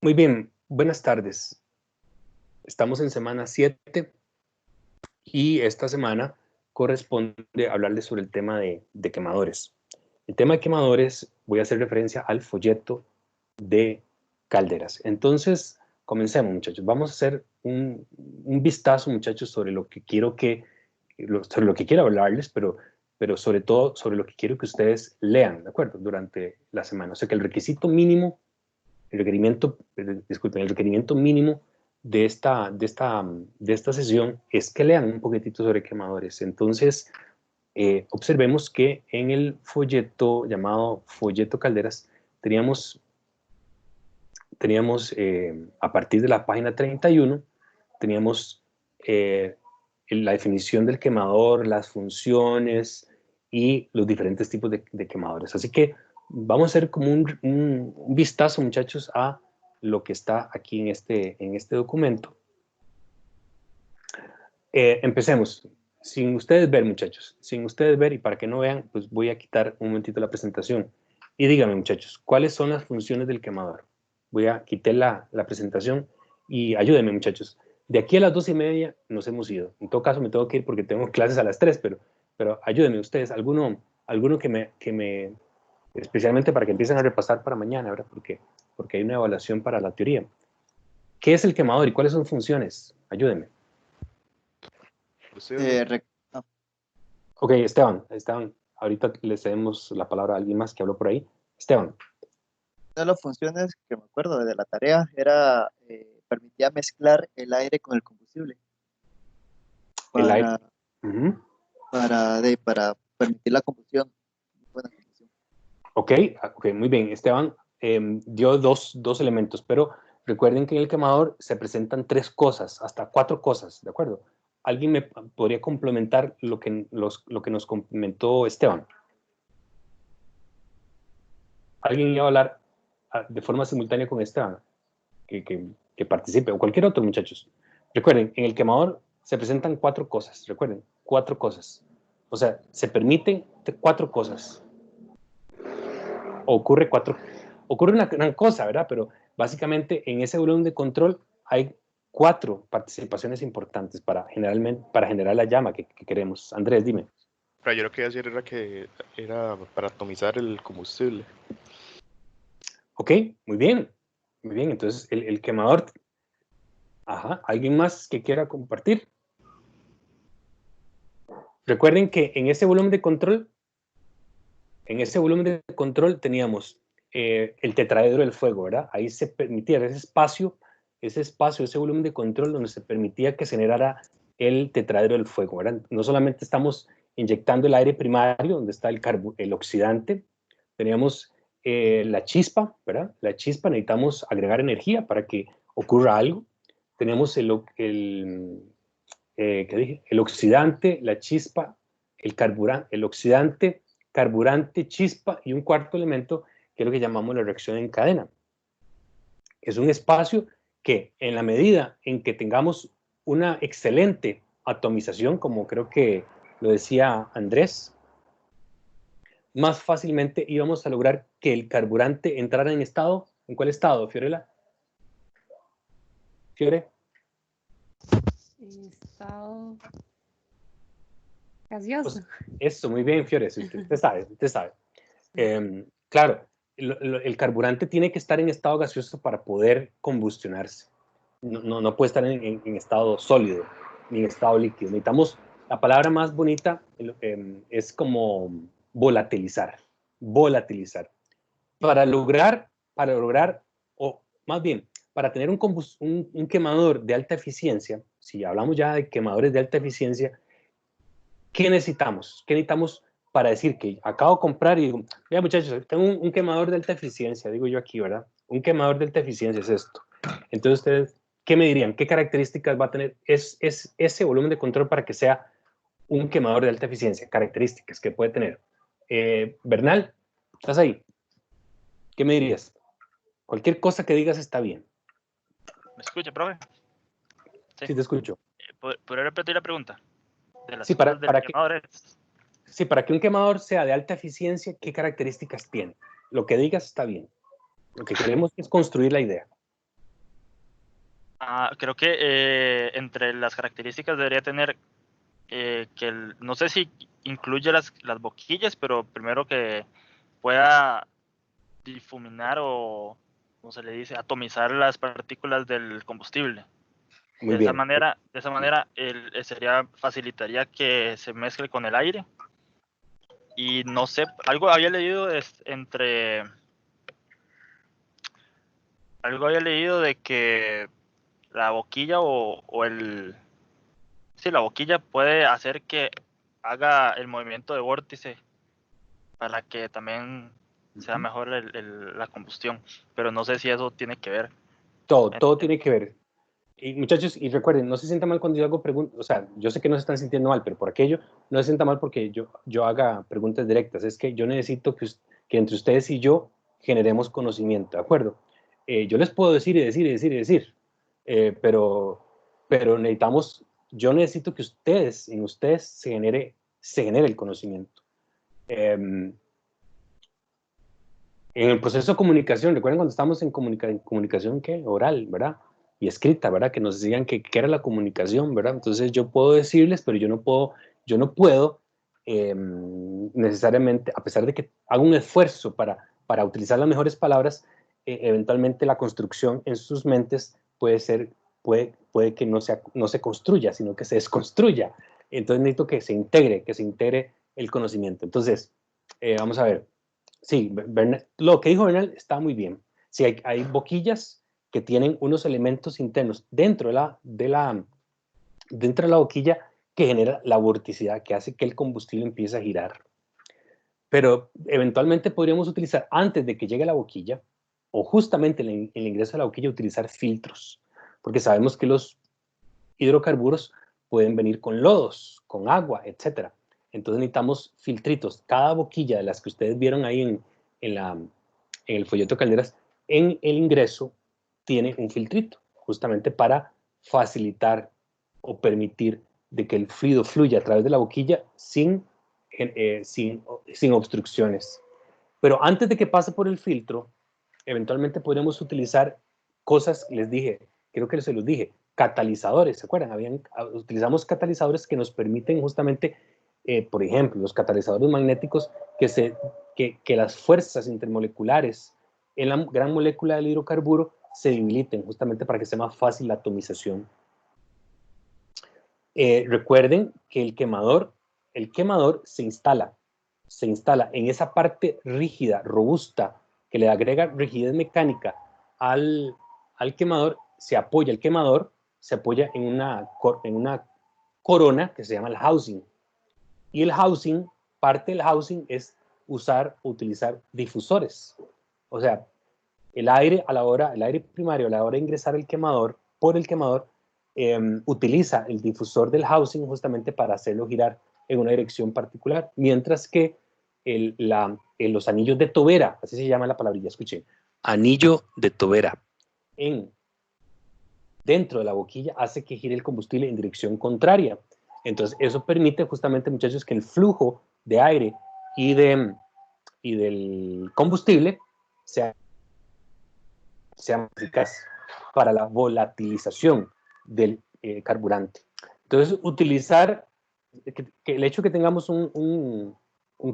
Muy bien, buenas tardes. Estamos en semana 7 y esta semana corresponde hablarles sobre el tema de quemadores. El tema de quemadores, voy a hacer referencia al folleto de Calderas. Entonces, comencemos, muchachos. Vamos a hacer un vistazo, muchachos, sobre lo que sobre lo que quiero hablarles, pero sobre todo sobre lo que quiero que ustedes lean, ¿de acuerdo? Durante la semana. O sea que el requisito mínimo el requerimiento mínimo de esta sesión es que lean un poquitito sobre quemadores. Entonces, observemos que en el folleto llamado Folleto Calderas teníamos a partir de la página 31, teníamos la definición del quemador, las funciones y los diferentes tipos de quemadores. Así que vamos a hacer como un vistazo, muchachos, a lo que está aquí en este documento. Empecemos. Sin ustedes ver, muchachos, sin ustedes ver, y para que no vean, pues voy a quitar un momentito la presentación. Y díganme, muchachos, ¿cuáles son las funciones del quemador? Voy a quitar la presentación y ayúdenme, muchachos. De aquí a las 2:30 nos hemos ido. En todo caso, me tengo que ir porque tengo clases a las 3, pero ayúdenme ustedes. Alguno especialmente para que empiecen a repasar para mañana, ¿verdad? Porque hay una evaluación para la teoría. ¿Qué es el quemador y cuáles son funciones? Ayúdenme. Eh, rec- no, Ok, Esteban, ahorita le cedemos la palabra a alguien más que habló por ahí. Esteban, Una de las funciones que me acuerdo de la tarea era permitía mezclar el aire con el combustible el aire. para, Ujú. para permitir la combustión, buena combustión. Ok, ok, muy bien. Esteban dio dos elementos, pero recuerden que en el quemador se presentan 3 cosas, hasta 4 cosas, ¿de acuerdo? ¿Alguien me podría complementar lo que nos comentó Esteban? ¿Alguien iba a hablar de forma simultánea con Esteban? Que participe, o cualquier otro, muchachos. Recuerden, en el quemador se presentan 4 cosas, recuerden, 4 cosas. O sea, se permiten 4 cosas. Ocurre una gran cosa, ¿verdad? Pero básicamente en ese volumen de control hay 4 participaciones importantes para generar la llama que queremos. Andrés, dime. Pero yo lo que iba a decir era que era para atomizar el combustible. Ok, muy bien. Muy bien, entonces el quemador. Ajá, ¿alguien más que quiera compartir? Recuerden que en ese volumen de control teníamos el tetraedro del fuego, ¿verdad? Ahí se permitía ese volumen de control donde se permitía que se generara el tetraedro del fuego, ¿verdad? No solamente estamos inyectando el aire primario, donde está el oxidante, teníamos la chispa, ¿verdad? La chispa, necesitamos agregar energía para que ocurra algo. Tenemos ¿qué dije? El oxidante, la chispa, el oxidante, carburante, chispa y un cuarto elemento que es lo que llamamos la reacción en cadena. Es un espacio que en la medida en que tengamos una excelente atomización, como creo que lo decía Andrés, más fácilmente íbamos a lograr que el carburante entrara en estado. ¿En cuál estado, Fiorella? Fiore. Estado gaseoso. Eso, muy bien, Fiore. Usted sabe, usted sabe. Claro, el carburante tiene que estar en estado gaseoso para poder combustionarse. No puede estar en estado sólido ni en estado líquido. Necesitamos, la palabra más bonita es como volatilizar. Volatilizar. Para lograr, o más bien, para tener un quemador de alta eficiencia, si hablamos ya de quemadores de alta eficiencia, ¿qué necesitamos? ¿Qué necesitamos para decir que acabo de comprar y digo, mira muchachos, tengo un quemador de alta eficiencia, digo yo aquí, ¿verdad? Un quemador de alta eficiencia es esto. Entonces ustedes, ¿qué me dirían? ¿Qué características va a tener ese volumen de control para que sea un quemador de alta eficiencia? Características que puede tener. Bernal, ¿estás ahí? ¿Qué me dirías? Cualquier cosa que digas está bien. ¿Me escucha, profe? Sí, te escucho. ¿Podría repetir la pregunta? De las Sí, cosas del quemador. Sí, para que un quemador sea de alta eficiencia, ¿qué características tiene? Lo que digas está bien. Lo que queremos es construir la idea. Creo que entre las características debería tener no sé si incluye las boquillas, pero primero que pueda difuminar o, como se le dice, atomizar las partículas del combustible. Muy De esa bien. manera facilitaría que se mezcle con el aire. Y no sé, algo había leído de que la boquilla la boquilla puede hacer que haga el movimiento de vórtice para que también sea mejor la combustión, pero no sé si eso tiene que ver. Todo tiene que ver. Y muchachos, y recuerden, no se sienta mal cuando yo hago preguntas, o sea, yo sé que no se están sintiendo mal, pero por aquello, no se sienta mal porque yo haga preguntas directas, es que yo necesito que entre ustedes y yo generemos conocimiento, ¿de acuerdo? Yo les puedo decir y decir y decir y decir, pero yo necesito que en ustedes se genere el conocimiento. En el proceso de comunicación, recuerden cuando estamos en comunicación ¿qué? Oral, ¿verdad? Y escrita, ¿verdad? Que nos decían qué era la comunicación, ¿verdad? Entonces yo puedo decirles, pero yo no puedo necesariamente, a pesar de que hago un esfuerzo para utilizar las mejores palabras, eventualmente la construcción en sus mentes puede que no se construya, sino que se desconstruya. Entonces necesito que se integre el conocimiento. Entonces, vamos a ver. Sí, lo que dijo Bernal está muy bien. Sí, hay boquillas que tienen unos elementos internos dentro de la boquilla que genera la vorticidad, que hace que el combustible empiece a girar. Pero eventualmente podríamos utilizar, antes de que llegue la boquilla, o justamente en el ingreso de la boquilla, utilizar filtros, porque sabemos que los hidrocarburos pueden venir con lodos, con agua, etc. Entonces necesitamos filtritos. Cada boquilla de las que ustedes vieron ahí en el folleto Calderas, en el ingreso tiene un filtrito, justamente para facilitar o permitir de que el fluido fluya a través de la boquilla sin obstrucciones. Pero antes de que pase por el filtro, eventualmente podríamos utilizar cosas, creo que se los dije, catalizadores, ¿se acuerdan? Utilizamos catalizadores que nos permiten justamente, por ejemplo, los catalizadores magnéticos, que las fuerzas intermoleculares en la gran molécula del hidrocarburo se debiliten, justamente para que sea más fácil la atomización. Recuerden que el quemador se instala en esa parte rígida, robusta, que le agrega rigidez mecánica al quemador. El quemador se apoya en una corona que se llama el housing. Y parte del housing es utilizar difusores. O sea, el aire primario a la hora de ingresar por el quemador, utiliza el difusor del housing justamente para hacerlo girar en una dirección particular, mientras que los anillos de tobera, así se llama la palabrilla, escuchen, anillo de tobera, dentro de la boquilla hace que gire el combustible en dirección contraria. Entonces eso permite justamente, muchachos, que el flujo de aire y del combustible sea eficaz para la volatilización del carburante. Entonces, utilizar, que el hecho de que tengamos un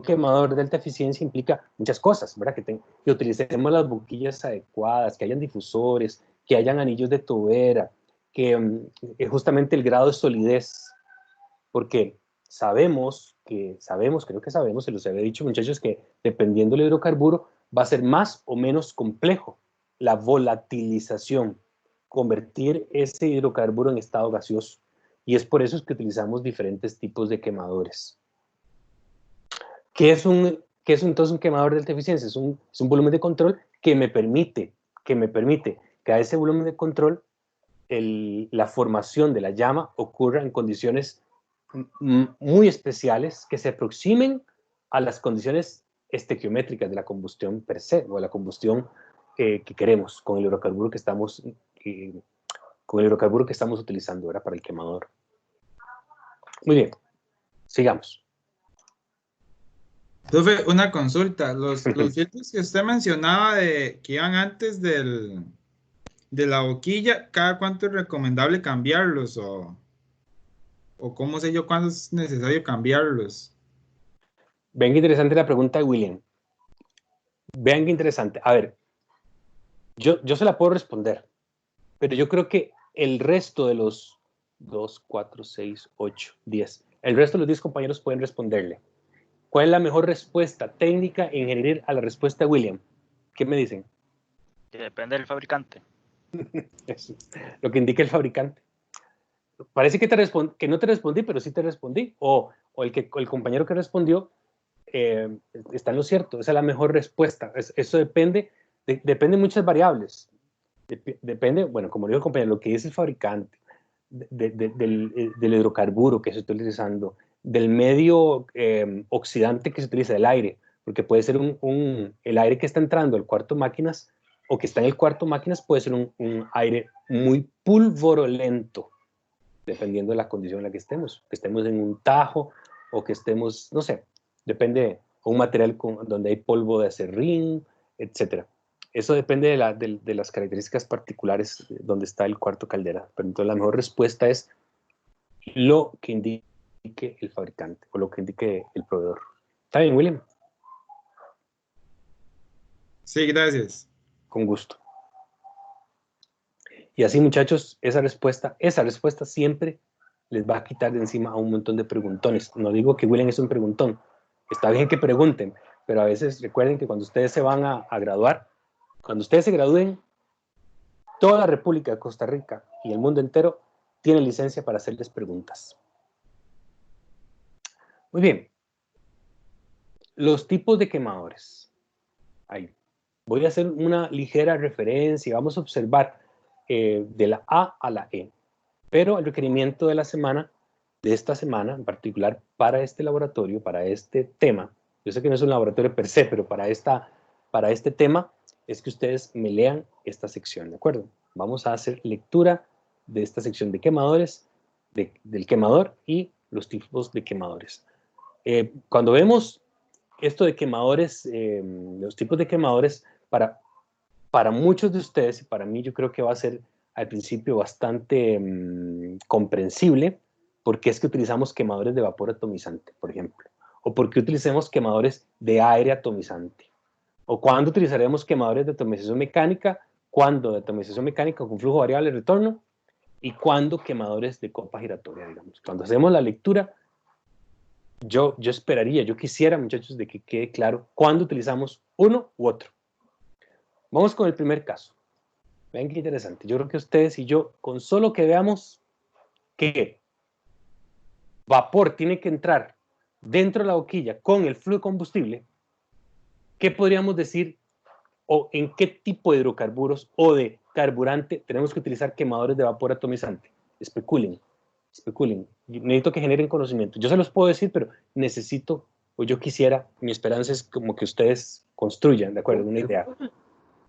quemador de alta eficiencia implica muchas cosas, ¿verdad? Que utilicemos las boquillas adecuadas, que hayan difusores, que hayan anillos de tobera, que justamente el grado de solidez, porque creo que sabemos, se los había dicho, muchachos, que dependiendo del hidrocarburo va a ser más o menos complejo la volatilización, convertir ese hidrocarburo en estado gaseoso. Y es por eso que utilizamos diferentes tipos de quemadores. ¿Qué es entonces un quemador de alta eficiencia? Es un volumen de control que me permite que a ese volumen de control la formación de la llama ocurra en condiciones muy especiales que se aproximen a las condiciones estequiométricas de la combustión per se, o de la combustión que queremos con el hidrocarburo que estamos utilizando ahora para el quemador. Muy bien, sigamos. Profe, una consulta. Los filtros que usted mencionaba que iban antes del de la boquilla, ¿cada cuánto es recomendable cambiarlos? ¿O cómo sé yo cuándo es necesario cambiarlos? Vean qué interesante la pregunta de William. Vean qué interesante. A ver, yo se la puedo responder, pero yo creo que el resto de los 2, 4, 6, 8, 10, el resto de los 10 compañeros pueden responderle. ¿Cuál es la mejor respuesta técnica e ingeniería a la respuesta de William? ¿Qué me dicen? Que depende del fabricante. Eso, lo que indica el fabricante. Parece que, que no te respondí, pero sí te respondí. O el compañero que respondió está en lo cierto. Esa es la mejor respuesta. Eso depende de muchas variables. Depende, bueno, como dijo el compañero, lo que dice el fabricante, del hidrocarburo que se está utilizando, del medio oxidante que se utiliza, del aire, porque puede ser el aire que está entrando al cuarto máquinas o que está en el cuarto máquinas puede ser un aire muy pulvorolento, dependiendo de la condición en la que estemos en un tajo o que estemos, no sé, depende, un material donde hay polvo de acerrín, etcétera. Eso depende de las características particulares donde está el cuarto caldera. Pero entonces la mejor respuesta es lo que indique el fabricante o lo que indique el proveedor. ¿Está bien, William? Sí, gracias. Con gusto. Y así, muchachos, esa respuesta siempre les va a quitar de encima a un montón de preguntones. No digo que William es un preguntón. Está bien que pregunten, pero a veces recuerden que cuando ustedes se van a graduar, cuando ustedes se gradúen, toda la República de Costa Rica y el mundo entero tiene licencia para hacerles preguntas. Muy bien. Los tipos de quemadores. Ahí. Voy a hacer una ligera referencia. Vamos a observar de la A a la E. Pero el requerimiento de esta semana, en particular para este laboratorio, para este tema, yo sé que no es un laboratorio per se, pero para este tema, es que ustedes me lean esta sección, ¿de acuerdo? Vamos a hacer lectura de esta sección de quemadores, del quemador y los tipos de quemadores. Cuando vemos esto de quemadores, los tipos de quemadores, para muchos de ustedes y para mí yo creo que va a ser al principio bastante comprensible porque es que utilizamos quemadores de vapor atomizante, por ejemplo, o porque utilicemos quemadores de aire atomizante, o cuándo utilizaremos quemadores de atomización mecánica, cuándo de atomización mecánica con flujo variable de retorno, y cuándo quemadores de copa giratoria, digamos. Cuando hacemos la lectura, yo esperaría, yo quisiera, muchachos, de que quede claro cuándo utilizamos uno u otro. Vamos con el primer caso. Vean qué interesante. Yo creo que ustedes y yo, con solo que veamos que vapor tiene que entrar dentro de la boquilla con el flujo de combustible, ¿qué podríamos decir o en qué tipo de hidrocarburos o de carburante tenemos que utilizar quemadores de vapor atomizante? Especulen, especulen. Necesito que generen conocimiento. Yo se los puedo decir, pero necesito, o yo quisiera, mi esperanza es como que ustedes construyan, ¿de acuerdo? Una idea.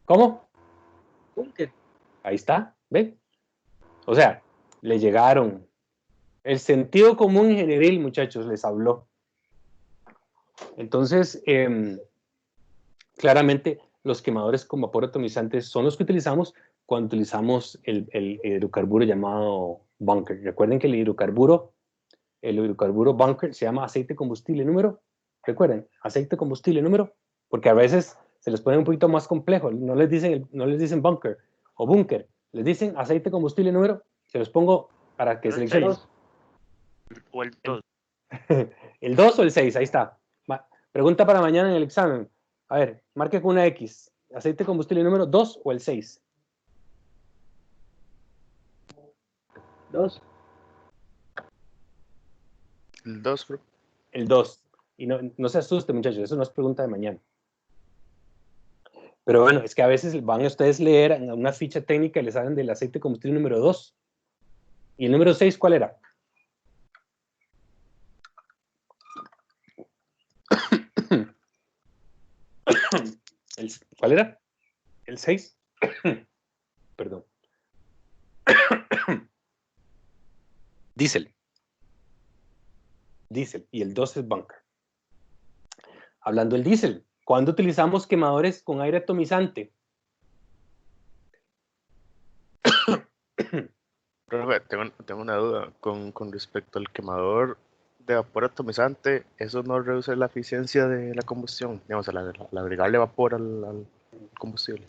¿Cómo? Bunker. Ahí está, ¿ven? O sea, le llegaron. El sentido común ingenieril, muchachos, les habló. Entonces, claramente, los quemadores con vapor atomizante son los que utilizamos cuando utilizamos el hidrocarburo llamado bunker. Recuerden que el hidrocarburo bunker se llama aceite combustible número. Recuerden, aceite combustible número, porque a veces se les pone un poquito más complejo. No les dicen bunker o búnker, les dicen aceite combustible número. Se los pongo para que seleccionen. O el 2. El 2 o el 6, ahí está. Pregunta para mañana en el examen. A ver, marque con una X. ¿Aceite combustible número 2 o el 6? 2. El 2, bro. El 2. Y no se asuste, muchachos, eso no es pregunta de mañana. Pero bueno, es que a veces van a ustedes leer en una ficha técnica y les hablan del aceite combustible número 2. ¿Y el número 6 cuál era? ¿Cuál era? ¿El 6? Perdón. Diésel. Diésel. Y el 2 es bunker. Hablando del diésel, ¿cuándo utilizamos quemadores con aire atomizante? Profe, tengo una duda con respecto al quemador de vapor atomizante. ¿Eso no reduce la eficiencia de la combustión? Digamos, al agregarle vapor al combustible.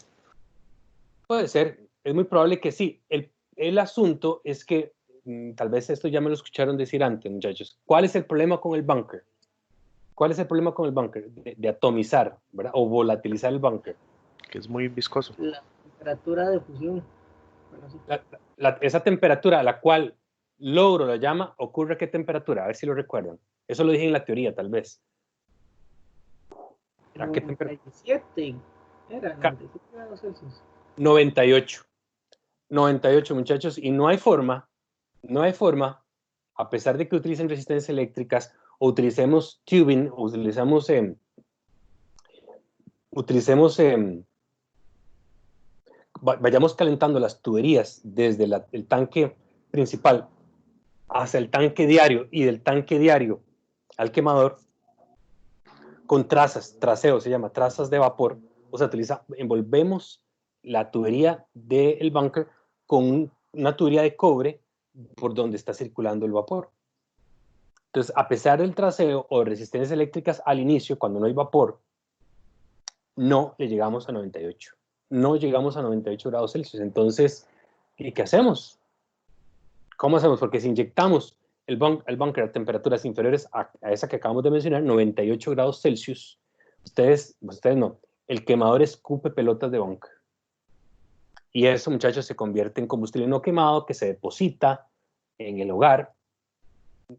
Puede ser, es muy probable que sí. El asunto es que, tal vez esto ya me lo escucharon decir antes, muchachos. ¿Cuál es el problema con el bunker? ¿Cuál es el problema con el bunker? De atomizar, ¿verdad? O volatilizar el bunker. Que es muy viscoso. La temperatura de fusión. Bueno, sí. Esa temperatura a la cual logro la llama, ¿ocurre a qué temperatura? A ver si lo recuerdan. Eso lo dije en la teoría, tal vez. ¿A qué temperatura? 97. Era 97 grados Celsius. 98. 98, muchachos, y no hay forma, a pesar de que utilicen resistencias eléctricas o utilicemos tubing, o vayamos calentando las tuberías desde el tanque principal hacia el tanque diario y del tanque diario al quemador con traseo se llama, trazas de vapor, o sea, envolvemos la tubería del bunker con una tubería de cobre por donde está circulando el vapor. Entonces, a pesar del traseo o resistencias eléctricas al inicio, cuando no hay vapor, no le llegamos a 98. No llegamos a 98 grados Celsius. Entonces, ¿y qué hacemos? ¿Cómo hacemos? Porque si inyectamos el bunker a temperaturas inferiores a esa que acabamos de mencionar, 98 grados Celsius, ustedes no, el quemador escupe pelotas de bunker. Y eso, muchachos, se convierte en combustible no quemado que se deposita en el hogar.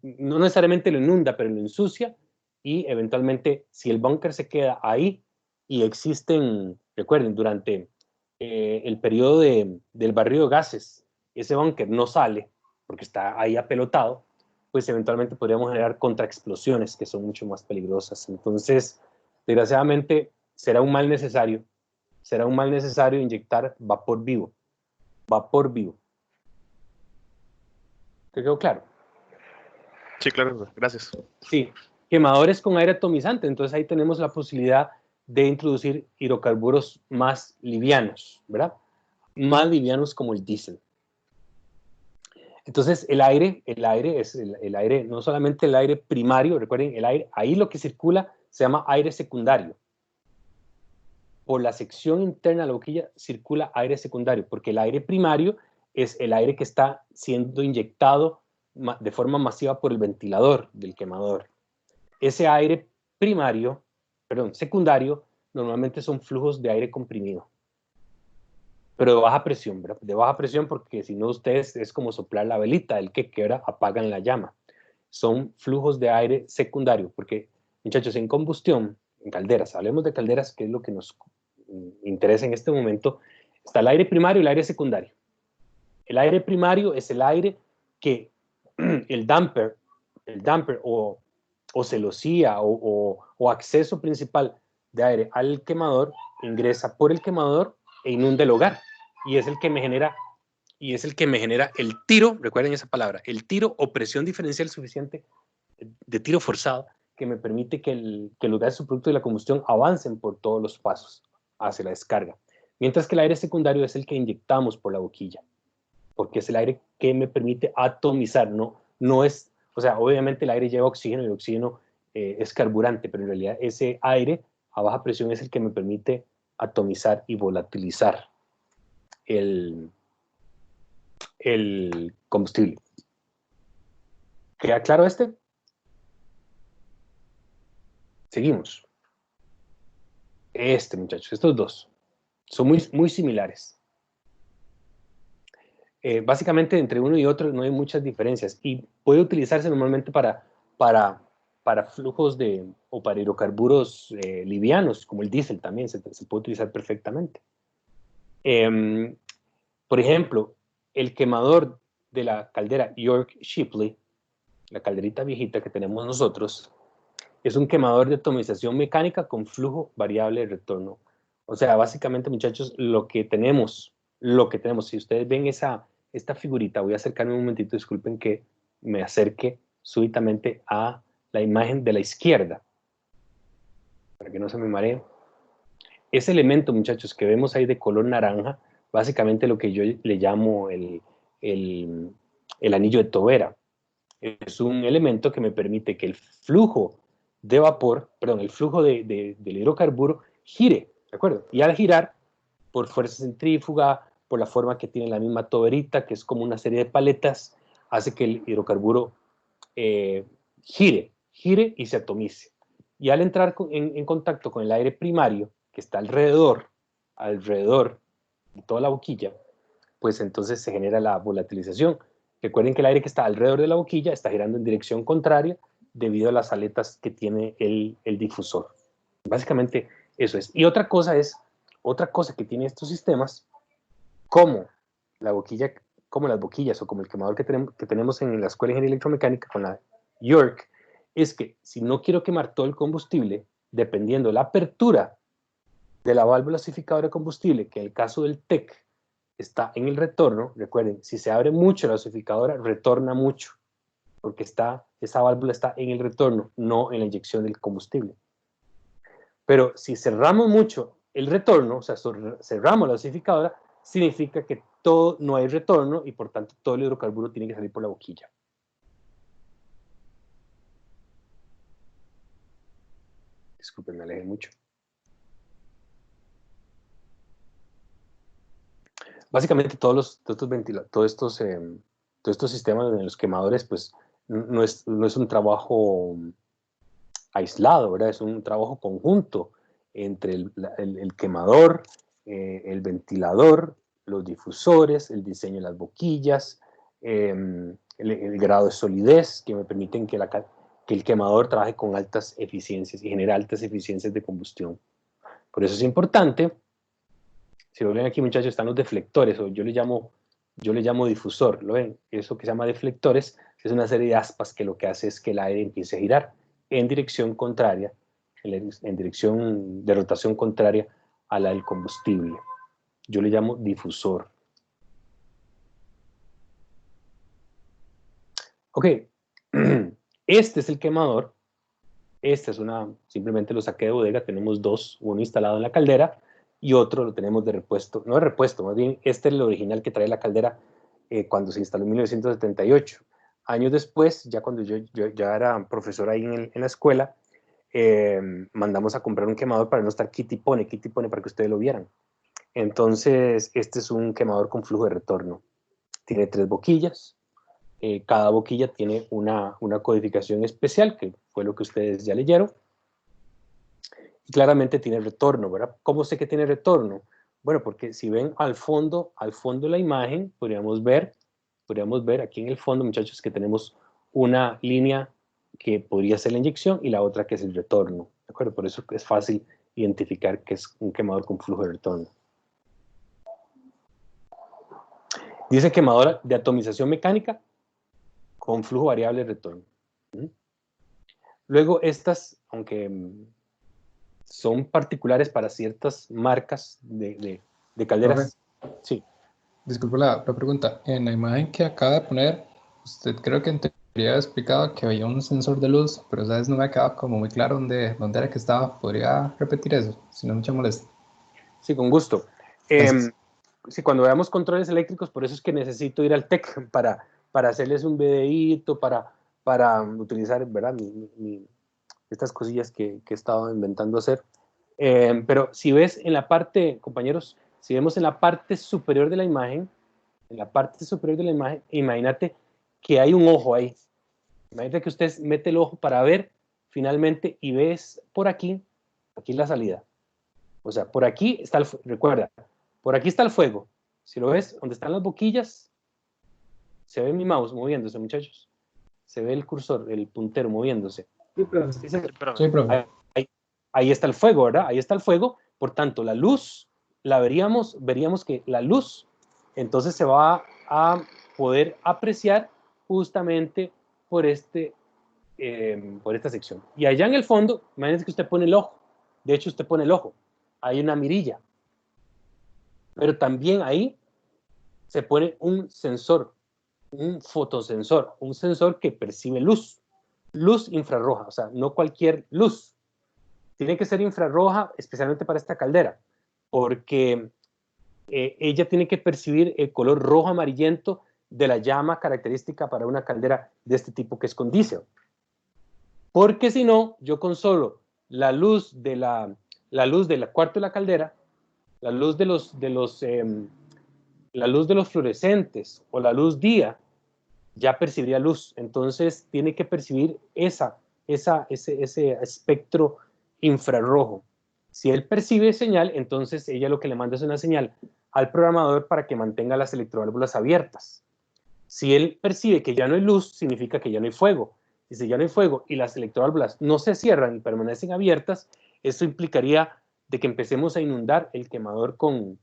No necesariamente lo inunda, pero lo ensucia y eventualmente, si el búnker se queda ahí y existen, recuerden, durante el periodo del barrido de gases, ese búnker no sale porque está ahí apelotado, pues eventualmente podríamos generar contraexplosiones que son mucho más peligrosas. Entonces, desgraciadamente, será un mal necesario inyectar vapor vivo. Vapor vivo. ¿Te quedó claro? Sí, claro, gracias. Sí, quemadores con aire atomizante. Entonces ahí tenemos la posibilidad de introducir hidrocarburos más livianos, ¿verdad? Más livianos como el diésel. Entonces el aire es el aire, no solamente el aire primario, recuerden, el aire, ahí lo que circula se llama aire secundario. Por la sección interna de la boquilla circula aire secundario, porque el aire primario es el aire que está siendo inyectado de forma masiva por el ventilador del quemador. Ese aire secundario, normalmente son flujos de aire comprimido, pero de baja presión, ¿verdad? De baja presión porque si no ustedes es como soplar la velita del que quebra, apagan la llama. Son flujos de aire secundario, porque muchachos, en combustión, en calderas, hablemos de calderas, que es lo que nos interesa en este momento, está el aire primario y el aire secundario. El aire primario es el aire que el damper o celosía o acceso principal de aire al quemador ingresa por el quemador e inunda el hogar, y es el que me genera el tiro, recuerden esa palabra, el tiro o presión diferencial suficiente de tiro forzado que me permite que los gases subproductos de la combustión avancen por todos los pasos hacia la descarga, mientras que el aire secundario es el que inyectamos por la boquilla, porque es el aire que me permite atomizar, no es, o sea, obviamente el aire lleva oxígeno y el oxígeno es carburante, pero en realidad ese aire a baja presión es el que me permite atomizar y volatilizar el combustible. ¿Queda claro este? Seguimos. Muchachos, estos dos son muy similares. Básicamente entre uno y otro no hay muchas diferencias y puede utilizarse normalmente para flujos o para hidrocarburos livianos, como el diésel también se puede utilizar perfectamente. Por ejemplo, el quemador de la caldera York Shipley, la calderita viejita que tenemos nosotros, es un quemador de atomización mecánica con flujo variable de retorno. O sea, básicamente, muchachos, lo que tenemos, si ustedes ven esta figurita, voy a acercarme un momentito, disculpen que me acerque súbitamente a la imagen de la izquierda, para que no se me maree. Ese elemento, muchachos, que vemos ahí de color naranja, básicamente lo que yo le llamo el el anillo de Tobera. Es un elemento que me permite que el flujo de vapor, perdón, el flujo del hidrocarburo gire, ¿de acuerdo? Y al girar, por fuerza centrífuga, por la forma que tiene la misma toberita, que es como una serie de paletas, hace que el hidrocarburo gire y se atomice. Y al entrar en contacto con el aire primario, que está alrededor de toda la boquilla, pues entonces se genera la volatilización. Recuerden que el aire que está alrededor de la boquilla está girando en dirección contraria debido a las aletas que tiene el difusor. Básicamente eso es. Y otra cosa que tiene estos sistemas, como las boquillas o como el quemador que tenemos en la Escuela de Ingeniería Electromecánica con la York, es que si no quiero quemar todo el combustible, dependiendo de la apertura de la válvula osificadora de combustible, que en el caso del TEC está en el retorno, recuerden, si se abre mucho la osificadora, retorna mucho, porque esa válvula está en el retorno, no en la inyección del combustible. Pero si cerramos mucho el retorno, o sea, cerramos la osificadora, significa que no hay retorno y por tanto todo el hidrocarburo tiene que salir por la boquilla. Disculpen, me alejé mucho. Básicamente todos estos sistemas en los quemadores, pues no es un trabajo aislado, ¿verdad? Es un trabajo conjunto entre el quemador, el ventilador, los difusores, el diseño de las boquillas, el grado de solidez que me permiten que el quemador trabaje con altas eficiencias y genere altas eficiencias de combustión. Por eso es importante. Si lo ven aquí, muchachos, están los deflectores, o yo le llamo difusor, ¿lo ven? Eso que se llama deflectores es una serie de aspas que lo que hace es que el aire empiece a girar en dirección contraria, en dirección de rotación contraria a la del combustible. Yo le llamo difusor. Ok, este es el quemador. Simplemente lo saqué de bodega, tenemos dos, uno instalado en la caldera y otro lo tenemos de repuesto, no de repuesto, más bien este es el original que trae la caldera cuando se instaló en 1978. Años después, ya cuando yo ya era profesor ahí en la escuela, mandamos a comprar un quemador para no estar quita y pone para que ustedes lo vieran. Entonces, este es un quemador con flujo de retorno. Tiene 3 boquillas. Cada boquilla tiene una codificación especial, que fue lo que ustedes ya leyeron. Y claramente tiene retorno, ¿verdad? ¿Cómo sé que tiene retorno? Bueno, porque si ven al fondo de la imagen, podríamos ver aquí en el fondo, muchachos, que tenemos una línea que podría ser la inyección y la otra que es el retorno, ¿de acuerdo? Por eso es fácil identificar que es un quemador con flujo de retorno. Dice quemador de atomización mecánica con flujo variable de retorno. Luego estas, aunque son particulares para ciertas marcas de calderas. Profe, Sí. disculpe la pregunta. En la imagen que acaba de poner, usted creo que en teoría ha explicado que había un sensor de luz, pero esa vez no me ha quedado como muy claro dónde era que estaba. ¿Podría repetir eso? Si no, mucha molestia. Sí, con gusto. Sí, cuando veamos controles eléctricos, por eso es que necesito ir al TEC para hacerles un videíto, para utilizar, ¿verdad? Estas cosillas que he estado inventando hacer. Pero si ves en la parte, compañeros, si vemos en la parte superior de la imagen, imagínate que hay un ojo ahí. Imagínate que usted mete el ojo para ver finalmente y ves por aquí es la salida. O sea, por aquí está recuerda, por aquí está el fuego. Si lo ves, donde están las boquillas, se ve mi mouse moviéndose, muchachos. Se ve el cursor, el puntero moviéndose. Sí, pero... Sí, profe. Ahí está el fuego, ¿verdad? Ahí está el fuego. Por tanto, la luz, veríamos que la luz, entonces se va a poder apreciar justamente por esta sección. Y allá en el fondo, imagínense que usted pone el ojo. De hecho, usted pone el ojo. Hay una mirilla. Pero también ahí se pone un sensor, un fotosensor, un sensor que percibe luz infrarroja, o sea, no cualquier luz. Tiene que ser infrarroja, especialmente para esta caldera, porque ella tiene que percibir el color rojo amarillento de la llama característica para una caldera de este tipo que es con diésel. Porque si no, yo con solo la luz del cuarto de la caldera, la luz de los fluorescentes o la luz día, ya percibiría luz. Entonces tiene que percibir ese espectro infrarrojo. Si él percibe señal, entonces ella lo que le manda es una señal al programador para que mantenga las electroválvulas abiertas. Si él percibe que ya no hay luz, significa que ya no hay fuego. Y si ya no hay fuego y las electroválvulas no se cierran y permanecen abiertas, eso implicaría de que empecemos a inundar el quemador con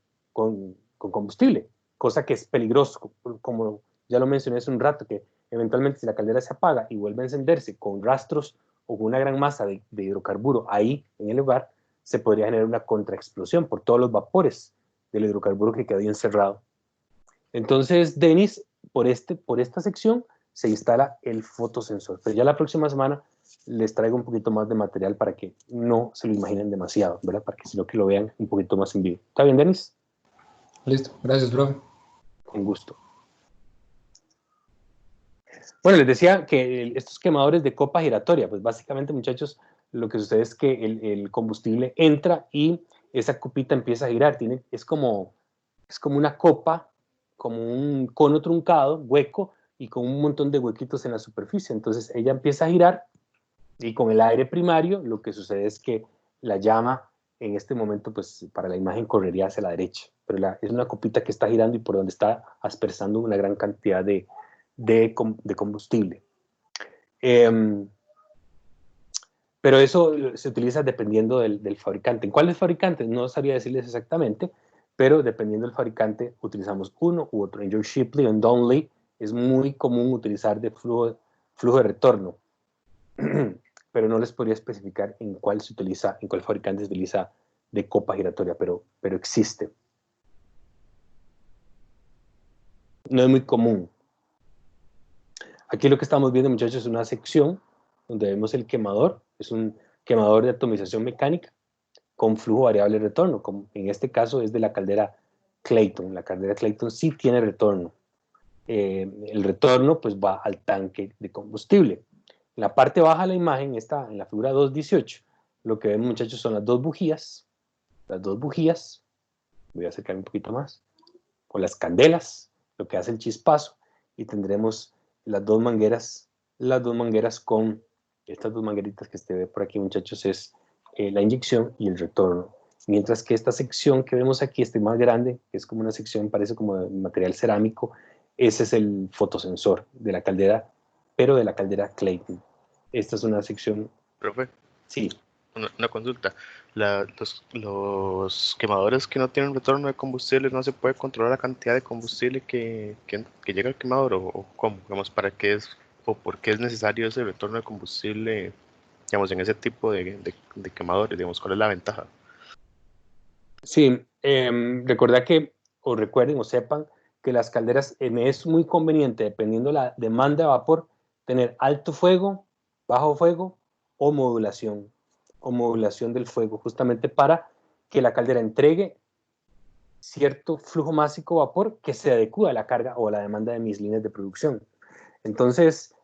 combustible, cosa que es peligroso, como ya lo mencioné hace un rato, que eventualmente si la caldera se apaga y vuelve a encenderse con rastros o con una gran masa de hidrocarburo ahí en el lugar, se podría generar una contraexplosión por todos los vapores del hidrocarburo que quedó ahí encerrado. Entonces, Denis, por esta sección se instala el fotosensor. Pero ya la próxima semana les traigo un poquito más de material para que no se lo imaginen demasiado, ¿verdad? Para que sino que lo vean un poquito más en vivo. ¿Está bien, Denis? Listo, gracias, profe. Con gusto. Bueno, les decía que estos quemadores de copa giratoria, pues básicamente, muchachos, lo que sucede es que el combustible entra y esa copita empieza a girar. Es como una copa, como un cono truncado, hueco, y con un montón de huequitos en la superficie. Entonces ella empieza a girar y con el aire primario lo que sucede es que la llama en este momento, pues para la imagen correría hacia la derecha, pero es una copita que está girando y por donde está aspersando una gran cantidad de combustible. Pero eso se utiliza dependiendo del fabricante. ¿En cuáles fabricantes? No sabría decirles exactamente, pero dependiendo del fabricante utilizamos uno u otro. En George Shipley o en Donnelly es muy común utilizar de flujo de retorno, pero no les podría especificar en cuál fabricante se utiliza de copa giratoria, pero existe. No es muy común. Aquí lo que estamos viendo, muchachos, es una sección donde vemos el quemador. Es un quemador de atomización mecánica con flujo variable de retorno, como en este caso es de la caldera Clayton. La caldera Clayton sí tiene retorno. El retorno pues va al tanque de combustible. En la parte baja de la imagen, en la figura 2.18, lo que ven, muchachos, son las dos bujías. Voy a acercar un poquito más, o las candelas, lo que hace el chispazo, y tendremos las dos mangueras con estas dos mangueritas que se ve por aquí, muchachos, es la inyección y el retorno. Mientras que esta sección que vemos aquí, más grande, que es como una sección, parece como de material cerámico, ese es el fotosensor de la caldera, pero de la caldera Clayton. Esta es una sección... Profe, Sí. una consulta. Los quemadores que no tienen retorno de combustible, ¿no se puede controlar la cantidad de combustible que llega al quemador? ¿O cómo? Digamos, ¿para qué es o por qué es necesario ese retorno de combustible, digamos, en ese tipo de quemadores? Digamos, ¿cuál es la ventaja? Sí, recuerden o sepan que las calderas es muy conveniente, dependiendo la demanda de vapor, tener alto fuego, bajo fuego o modulación del fuego, justamente para que la caldera entregue cierto flujo másico de vapor que se adecue a la carga o a la demanda de mis líneas de producción. Entonces,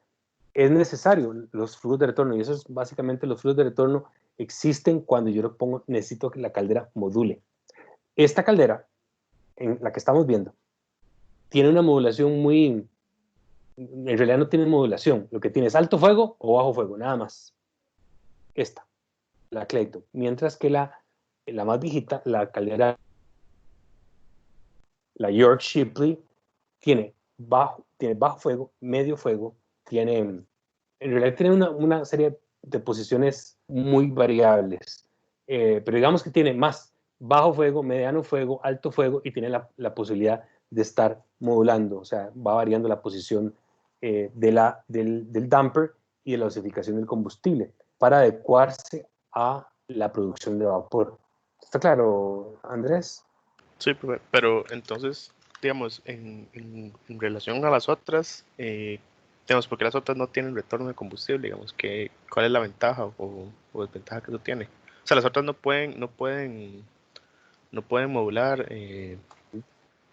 es necesario los flujos de retorno, y eso es básicamente los flujos de retorno existen cuando yo necesito que la caldera module. Esta caldera, en la que estamos viendo, tiene una modulación en realidad no tiene modulación, lo que tiene es alto fuego o bajo fuego, nada más. Esta, la Clayton. Mientras que la más viejita, la caldera, la York Shipley, tiene bajo fuego, medio fuego, en realidad tiene una serie de posiciones muy variables, pero digamos que tiene más bajo fuego, mediano fuego, alto fuego, y tiene la posibilidad de estar modulando, o sea, va variando la posición del damper y de la osificación del combustible para adecuarse a la producción de vapor. ¿Está claro, Andrés? Sí, pero entonces, digamos, en relación a las otras, digamos, porque las otras no tienen retorno de combustible, digamos, ¿cuál es la ventaja o desventaja que eso tiene? O sea, las otras no pueden modular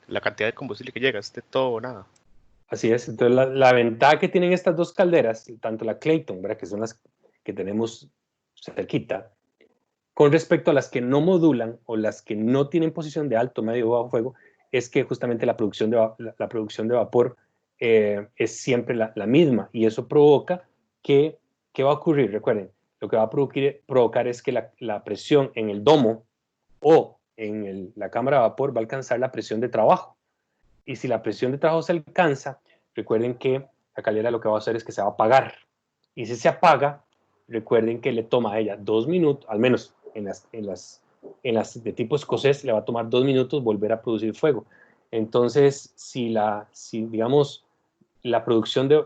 la cantidad de combustible que llega, es de todo o nada. Así es. Entonces, la ventaja que tienen estas dos calderas, tanto la Clayton, ¿verdad? Que son las que tenemos cerquita, con respecto a las que no modulan o las que no tienen posición de alto, medio o bajo fuego, es que justamente la producción de vapor es siempre la misma, y eso provoca que, ¿qué va a ocurrir? Recuerden, lo que va a provocar es que la presión en el domo o en la cámara de vapor va a alcanzar la presión de trabajo. Y si la presión de trabajo se alcanza, recuerden que la caldera lo que va a hacer es que se va a apagar. Y si se apaga, recuerden que le toma a ella 2 minutos, al menos en las de tipo escocés, le va a tomar 2 minutos volver a producir fuego. Entonces, si digamos, la producción de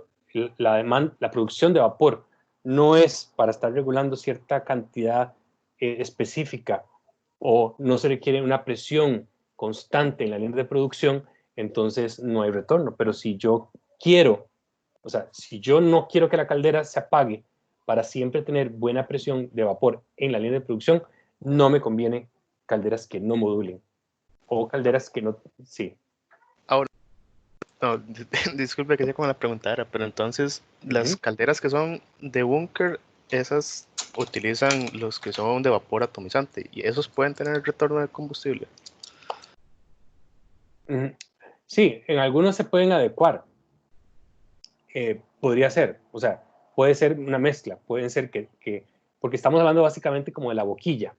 vapor no es para estar regulando cierta cantidad específica, o no se requiere una presión constante en la línea de producción, entonces no hay retorno. Pero si yo quiero, o sea, si yo no quiero que la caldera se apague para siempre tener buena presión de vapor en la línea de producción, no me conviene calderas que no modulen o calderas que no, sí. Ahora, no, disculpe que sea como la preguntara, pero entonces las calderas que son de búnker, esas utilizan los que son de vapor atomizante y esos pueden tener retorno de combustible. Sí, en algunos se pueden adecuar. Podría ser, o sea, puede ser una mezcla, pueden ser porque estamos hablando básicamente como de la boquilla,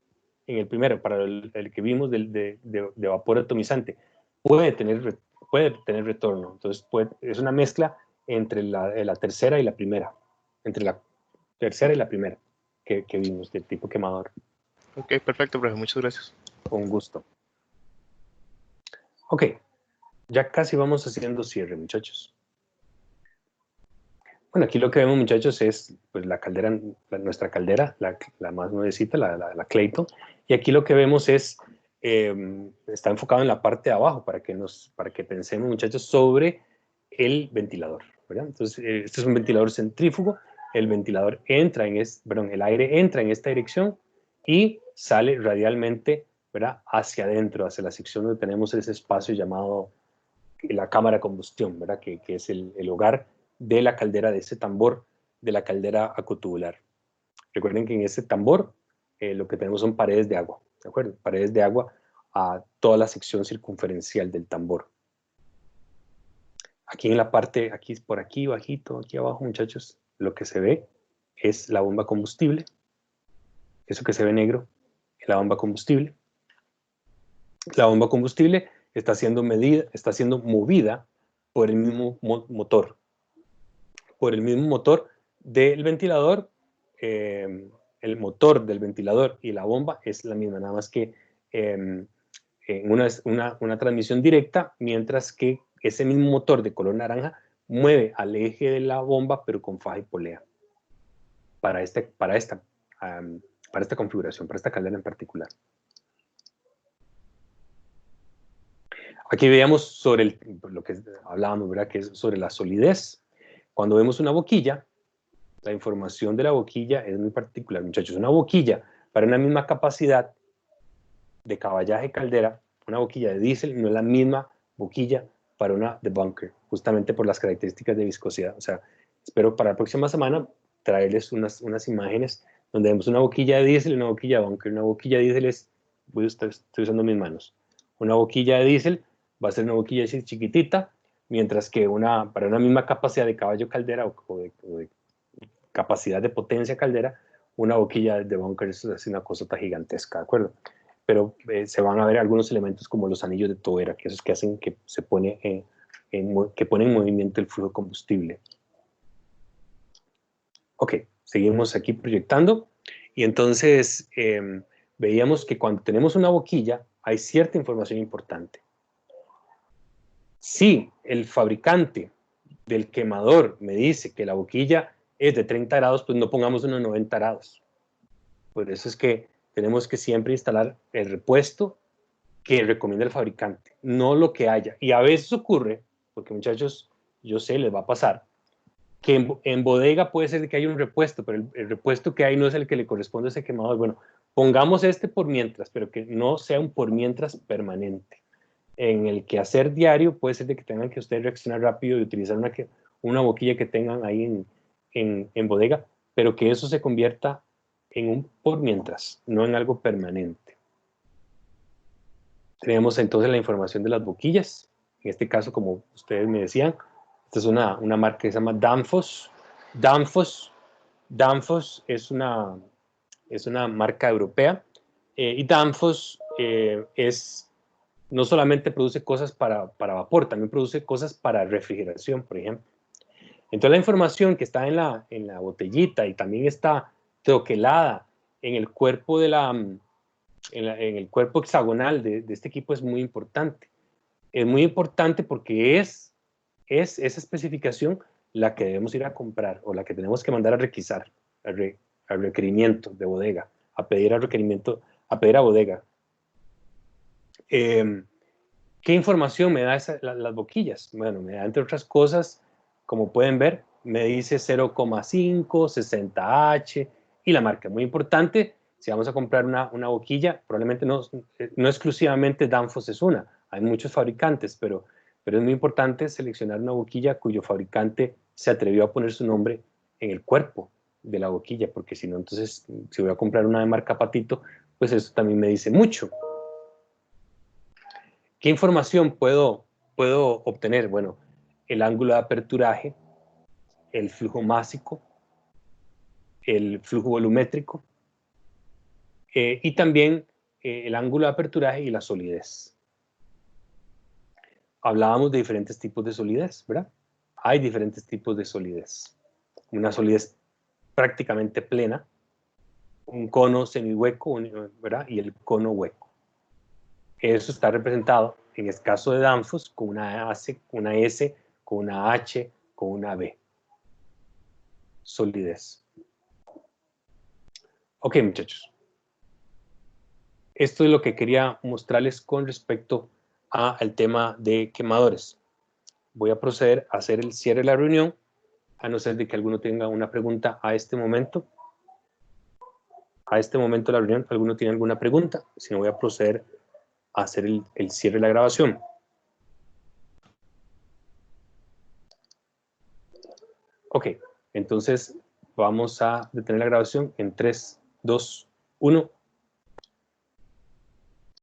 en el primero, para el que vimos de vapor atomizante, puede tener retorno, entonces es una mezcla entre la tercera y la primera, entre la tercera y la primera que vimos, del tipo quemador. Ok, perfecto, profe, muchas gracias. Con gusto. Ok, ya casi vamos haciendo cierre, muchachos. Bueno, aquí lo que vemos, muchachos, es pues, la caldera, nuestra caldera, la más nuevecita, la Clayton. Y aquí lo que vemos es, está enfocado en la parte de abajo para que pensemos, muchachos, sobre el ventilador, ¿verdad? Entonces, este es un ventilador centrífugo. El ventilador entra el aire entra en esta dirección y sale radialmente, ¿verdad? Hacia adentro, hacia la sección donde tenemos ese espacio llamado la cámara de combustión, ¿verdad? Que es el hogar de la caldera, de ese tambor de la caldera acotubular. Recuerden que en ese tambor lo que tenemos son paredes de agua, ¿de acuerdo? Paredes de agua a toda la sección circunferencial del tambor. Aquí en la parte, aquí por aquí, bajito, aquí abajo, muchachos, lo que se ve es la bomba combustible. Eso que se ve negro es la bomba combustible. La bomba combustible está siendo movida por el mismo motor. Por el mismo motor del ventilador. El motor del ventilador y la bomba es la misma, nada más que en una transmisión directa, mientras que ese mismo motor de color naranja mueve al eje de la bomba, pero con faja y polea. Para esta configuración, para esta caldera en particular. Aquí veíamos sobre lo que hablábamos, ¿verdad? Que es sobre la solidez. Cuando vemos una boquilla, la información de la boquilla es muy particular, muchachos. Una boquilla para una misma capacidad de caballaje caldera, una boquilla de diésel no es la misma boquilla para una de bunker, justamente por las características de viscosidad. O sea, espero para la próxima semana traerles unas imágenes donde vemos una boquilla de diésel y una boquilla de bunker. Una boquilla de diésel estoy usando mis manos. Una boquilla de diésel va a ser una boquilla así chiquitita, mientras que para una misma capacidad de caballo caldera o de capacidad de potencia caldera, una boquilla de bunker es una cosota gigantesca, ¿de acuerdo? Pero se van a ver algunos elementos como los anillos de tobera, que esos que hacen que ponen en movimiento el flujo de combustible. Ok, seguimos aquí proyectando. Y entonces veíamos que cuando tenemos una boquilla hay cierta información importante. Si el fabricante del quemador me dice que la boquilla es de 30 grados, pues no pongamos unos 90 grados. Por eso es que tenemos que siempre instalar el repuesto que recomienda el fabricante, no lo que haya. Y a veces ocurre, porque muchachos, yo sé, les va a pasar, que en bodega puede ser que haya un repuesto, pero el repuesto que hay no es el que le corresponde a ese quemador. Bueno, pongamos este por mientras, pero que no sea un por mientras permanente. En el quehacer diario puede ser de que tengan que ustedes reaccionar rápido y utilizar una boquilla que tengan ahí en bodega, pero que eso se convierta en un por mientras, no en algo permanente. Tenemos entonces la información de las boquillas. En este caso, como ustedes me decían, esta es una marca que se llama Danfoss. Danfoss es una marca europea, y Danfoss no solamente produce cosas para vapor, también produce cosas para refrigeración, por ejemplo. Entonces la información que está en la botellita y también está troquelada en el cuerpo en el cuerpo hexagonal de este equipo es muy importante. Es muy importante porque es esa especificación la que debemos ir a comprar o la que tenemos que mandar a requisar, al requerimiento de bodega, a pedir a bodega. ¿Qué información me da las boquillas? Bueno, me da, entre otras cosas, como pueden ver, me dice 0,5, 60H y la marca. Muy importante, si vamos a comprar una boquilla, probablemente no exclusivamente Danfoss es una, hay muchos fabricantes, pero es muy importante seleccionar una boquilla cuyo fabricante se atrevió a poner su nombre en el cuerpo de la boquilla, porque si no, entonces, si voy a comprar una de marca Patito, pues eso también me dice mucho. ¿Qué información puedo obtener? Bueno, el ángulo de aperturaje, el flujo másico, el flujo volumétrico, y también el ángulo de aperturaje y la solidez. Hablábamos de diferentes tipos de solidez, ¿verdad? Hay diferentes tipos de solidez. Una solidez prácticamente plena, un cono semihueco, ¿verdad? Y el cono hueco. Eso está representado en el caso de Danfoss con una S, con una H, con una B. Solidez. Ok, muchachos. Esto es lo que quería mostrarles con respecto al tema de quemadores. Voy a proceder a hacer el cierre de la reunión, a no ser de que alguno tenga una pregunta a este momento. A este momento de la reunión, ¿alguno tiene alguna pregunta? Si no, voy a proceder a hacer el cierre de la grabación. Ok, entonces vamos a detener la grabación en 3, 2, 1.